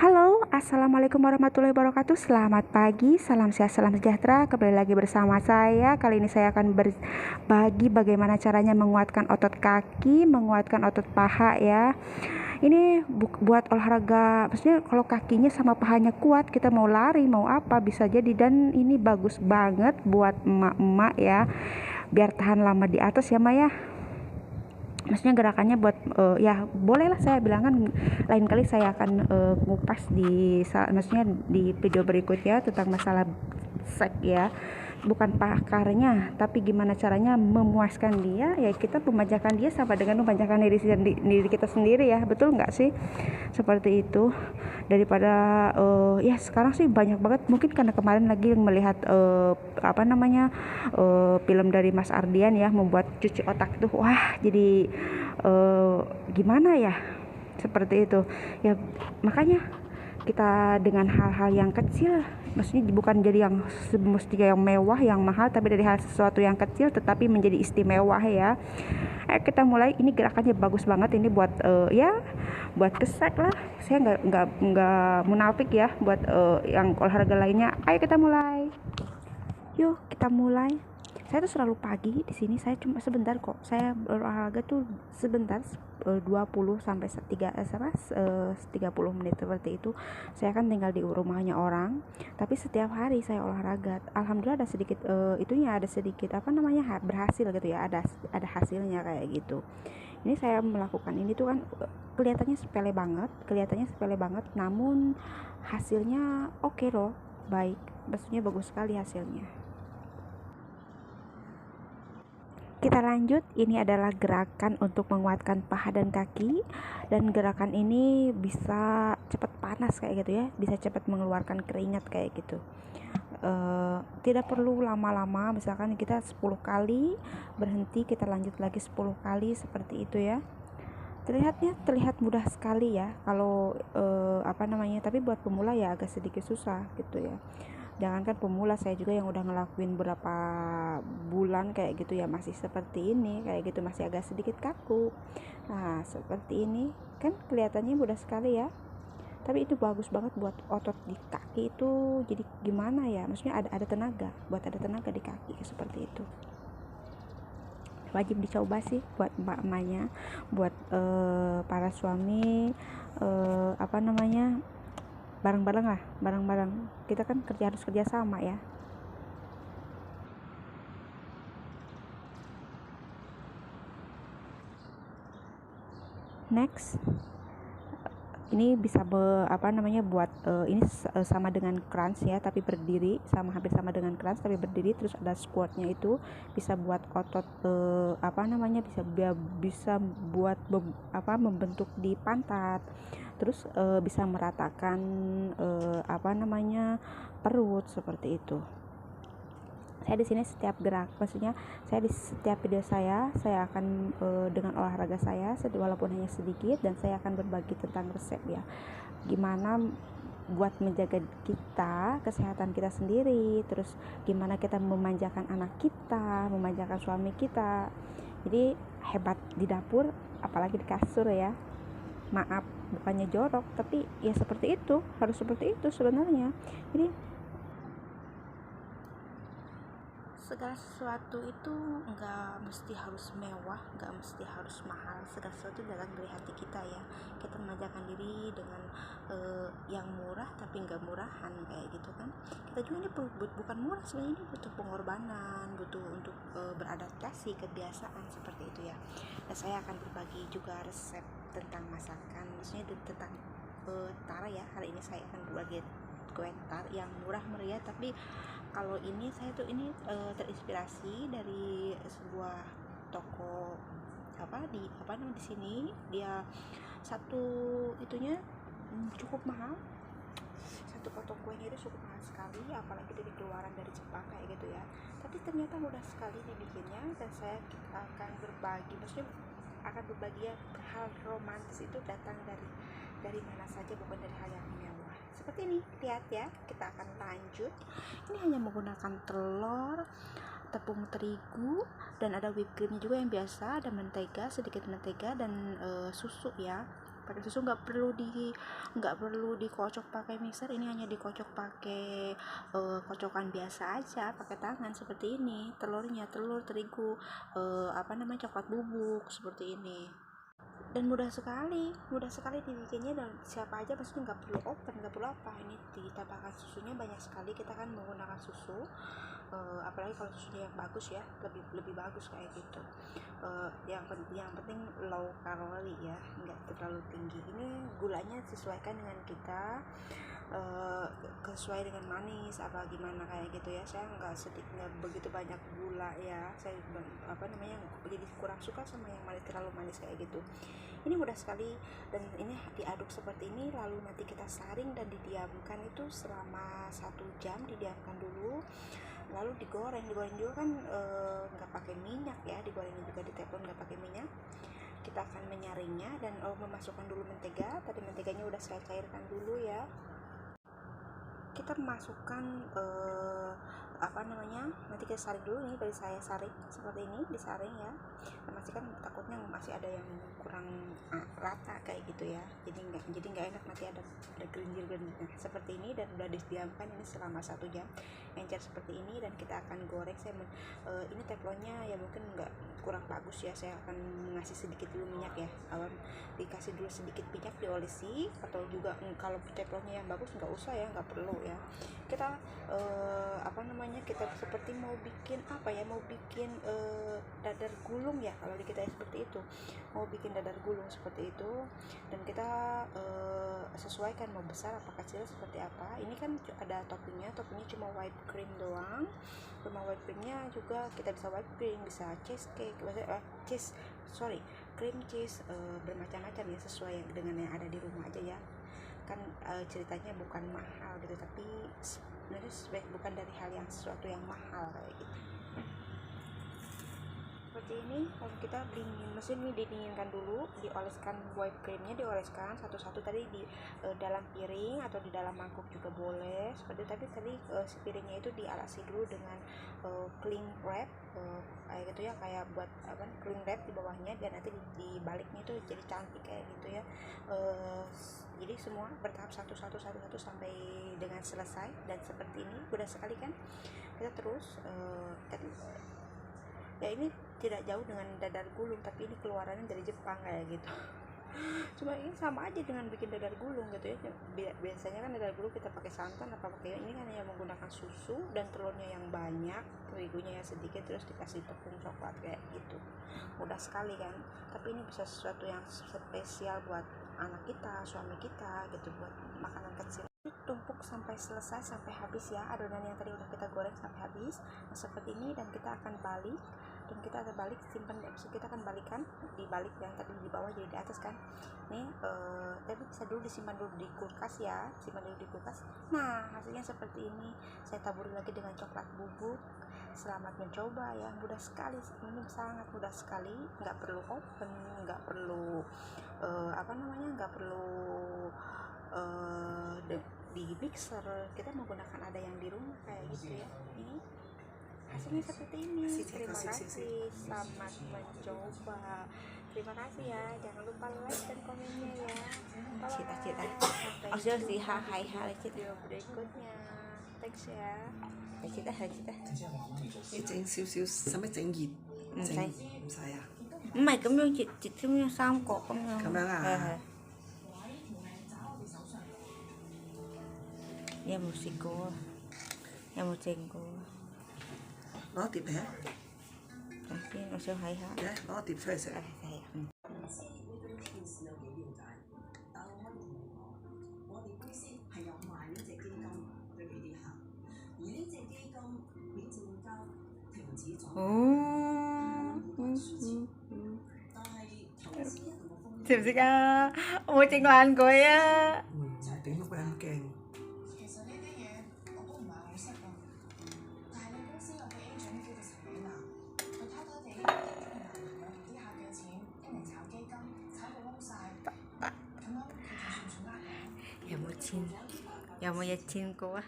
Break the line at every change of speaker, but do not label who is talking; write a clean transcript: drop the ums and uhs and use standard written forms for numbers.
Halo, assalamualaikum warahmatullahi wabarakatuh. Selamat pagi, salam sehat, salam sejahtera. Kembali lagi bersama saya. Kali ini saya akan berbagi bagaimana caranya menguatkan otot kaki, menguatkan otot paha ya. Ini buat olahraga, maksudnya kalau kakinya sama pahanya kuat, kita mau lari, mau apa bisa jadi. Dan ini bagus banget buat emak-emak ya, biar tahan lama di atas ya Maya. Maksudnya gerakannya buat ya bolehlah, saya bilang kan lain kali saya akan ngupas maksudnya di video berikutnya tentang masalah seks ya, bukan pakarnya tapi gimana caranya memuaskan dia ya. Kita memanjakan dia sama dengan memanjakan diri kita sendiri ya, betul nggak sih? Seperti itu. Daripada ya sekarang sih banyak banget, mungkin karena kemarin lagi melihat film dari Mas Ardian ya, membuat cuci otak tuh, wah jadi gimana ya, seperti itu ya. Makanya kita dengan hal-hal yang kecil, maksudnya bukan jadi yang semestinya yang mewah yang mahal, tapi dari hal sesuatu yang kecil tetapi menjadi istimewa ya. Kita mulai. Ini gerakannya bagus banget, ini buat ya buat kesek lah. Saya nggak munafik ya buat yang olahraga lainnya. Ayo kita mulai, yuk kita mulai. Saya tuh selalu pagi di sini, saya cuma sebentar kok, saya berolahraga tuh sebentar, 20 sampai 30 menit seperti itu. Saya kan tinggal di rumahnya orang, tapi setiap hari saya olahraga. Alhamdulillah ada sedikit ada sedikit berhasil gitu ya, ada hasilnya kayak gitu. Ini saya melakukan ini tuh kan kelihatannya sepele banget, namun hasilnya oke loh, baik, maksudnya bagus sekali hasilnya. Kita lanjut. Ini adalah gerakan untuk menguatkan paha dan kaki, dan gerakan ini bisa cepat panas kayak gitu ya, bisa cepat mengeluarkan keringat kayak gitu. Tidak perlu lama-lama, misalkan kita 10 kali berhenti, kita lanjut lagi 10 kali seperti itu ya. Terlihat mudah sekali ya kalau tapi buat pemula ya agak sedikit susah gitu ya. Jangankan pemula, saya juga yang udah ngelakuin berapa bulan kayak gitu ya masih seperti ini, kayak gitu masih agak sedikit kaku. Nah seperti ini kan kelihatannya mudah sekali ya, tapi itu bagus banget buat otot di kaki itu. Jadi gimana ya, maksudnya ada tenaga, buat ada tenaga di kaki seperti itu. Wajib dicoba sih buat emak-emaknya, buat para suami, bareng-bareng kita kan harus kerja sama ya. Next, ini bisa buat ini sama dengan crunch ya, tapi berdiri, hampir sama dengan crunch tapi berdiri. Terus ada squatnya, itu bisa buat otot bisa buat membentuk di pantat. Terus bisa meratakan perut seperti itu. Saya di sini setiap video saya akan dengan olahraga saya walaupun hanya sedikit, dan saya akan berbagi tentang resep ya, gimana buat menjaga kesehatan kita sendiri, terus gimana kita memanjakan anak kita, memanjakan suami kita. Jadi hebat di dapur apalagi di kasur ya. Maaf, bukannya jorok, tapi ya seperti itu, harus seperti itu sebenarnya. Jadi segala sesuatu itu nggak mesti harus mewah, nggak mesti harus mahal. Segala sesuatu datang dari hati kita ya. Kita memanjakan diri dengan yang murah tapi nggak murahan kayak gitu kan. Kita juga ini bukan murah sebenarnya, ini butuh pengorbanan, butuh untuk beradaptasi kebiasaan seperti itu ya. Dan saya akan berbagi juga resep tentang masakan, maksudnya tentang tara ya. Hari ini saya akan berbagi kue tar yang murah meriah, tapi kalau ini saya tuh terinspirasi dari sebuah toko di sini. Dia satu itunya cukup mahal, satu potong kuenya itu cukup mahal sekali, apalagi dari keluaran dari Jepang kayak gitu ya. Tapi ternyata mudah sekali dibikinnya, dan saya akan berbagi, maksudnya akan berbagi ya, hal romantis itu datang dari mana saja, bukan dari hal yang mewah. Seperti ini, lihat ya. Kita akan lanjut. Ini hanya menggunakan telur, tepung terigu, dan ada whipped creamnya juga yang biasa, ada mentega, sedikit mentega, dan susu ya. pakai susu, nggak perlu dikocok pakai mixer. Ini hanya dikocok pakai kocokan biasa aja, pakai tangan seperti ini. Telur terigu, coklat bubuk seperti ini. Dan mudah sekali dibikinnya, dan siapa aja maksudnya nggak perlu oven, nggak perlu apa. Ini ditambahkan susunya banyak sekali, kita kan menggunakan susu, apalagi kalau susunya yang bagus ya, lebih bagus kayak gitu. Yang penting low kalori ya, nggak terlalu tinggi. Ini gulanya sesuaikan dengan kita, sesuai dengan manis apa gimana kayak gitu ya. Saya nggak begitu banyak gula ya, saya jadi kurang suka sama yang terlalu manis kayak gitu. Ini mudah sekali, dan ini diaduk seperti ini, lalu nanti kita saring dan didiamkan itu selama 1 jam, didiamkan dulu, lalu digoreng juga kan nggak pakai minyak ya, digorengnya juga di teflon nggak pakai minyak. Kita akan menyaringnya dan memasukkan dulu mentega. Tadi menteganya udah saya cairkan dulu ya. Kita masukkan nanti kita saring dulu nih, dari saya saring seperti ini, disaring ya. Masih kan takutnya masih ada yang kurang rata kayak gitu ya, jadi nggak enak, nanti ada gerinjil-gerinjilnya seperti ini. Dan udah didiamkan ini selama 1 jam, encer seperti ini, dan kita akan goreng. Ini teflonnya ya mungkin kurang bagus ya, saya akan ngasih sedikit dulu minyak ya. Dikasih dulu sedikit minyak, diolesi, atau juga kalau teflonnya yang bagus nggak usah ya, nggak perlu ya. Kita kita seperti mau bikin dadar gulung ya, kalau di kita seperti itu, mau bikin dadar gulung seperti itu. Dan kita sesuaikan mau besar apa kecil seperti apa. Ini kan ada toppingnya cuma white cream doang. White creamnya juga kita bisa white cream, bisa cheesecake, cream cheese, bermacam-macam ya, sesuai dengan yang ada di rumah aja ya. Kan ceritanya bukan mahal gitu, tapi sebenarnya bukan dari hal yang sesuatu yang mahal kayak gitu. Seperti ini, kalau kita mesin ini didinginkan dulu, dioleskan white creamnya, dioleskan satu-satu tadi di dalam piring atau di dalam mangkuk juga boleh seperti. Tapi tadi si piringnya itu dialasi dulu dengan cling wrap kayak gitu ya, kayak buat cling wrap di bawahnya, dan nanti di baliknya itu jadi cantik kayak gitu ya. Jadi semua bertahap satu sampai dengan selesai, dan seperti ini mudah sekali kan. Kita terus ya, ini tidak jauh dengan dadar gulung, tapi ini keluarannya dari Jepang kayak gitu. Cuma ini sama aja dengan bikin dadar gulung gitu ya. Biasanya kan dadar gulung kita pakai santan apa pakai, ini kan hanya menggunakan susu dan telurnya yang banyak, terigunya yang sedikit, terus dikasih tepung coklat kayak gitu. Mudah sekali kan, tapi ini bisa sesuatu yang spesial buat anak kita, suami kita gitu, buat makanan kecil. Tumpuk sampai selesai, sampai habis ya, adonan yang tadi udah kita goreng sampai habis. Nah, seperti ini, dan kita akan balik, simpan, kita akan balikan, dibalik yang tadi di bawah jadi di atas kan. Ini tapi bisa dulu disimpan dulu di kulkas ya, Nah, hasilnya seperti ini. Saya taburi lagi dengan coklat bubuk. Selamat mencoba ya, mudah sekali, ini sangat mudah sekali, nggak perlu oven, nggak perlu di mixer, kita menggunakan ada yang di rumah kayak gitu ya. Ini hasilnya seperti ini. Terima kasih, selamat mencoba. Terima kasih ya, jangan lupa like dan komennya ya. Cita-cita sampai video berikutnya. Thanks ya. Cita.
你整少少，使乜整熱？
唔使
唔使啊？
唔係咁樣熱咁樣三角咁樣。
咁樣啊？
你有冇試過啊？有冇整過啊？
攞碟嚟啊！
等先，我想睇下。
嚟攞個碟出嚟食。
係啊。識唔識啊？我冇整爛佢啊！
點解會咁勁？
其實呢啲嘢我都唔係好識啊，但係你公司有個 agent 叫做陳美娜，佢偷偷地拎咗佢男朋友同啲客嘅錢，一嚟炒基金，炒到窿晒，咁樣其實算唔算呃人？
有冇簽過啊？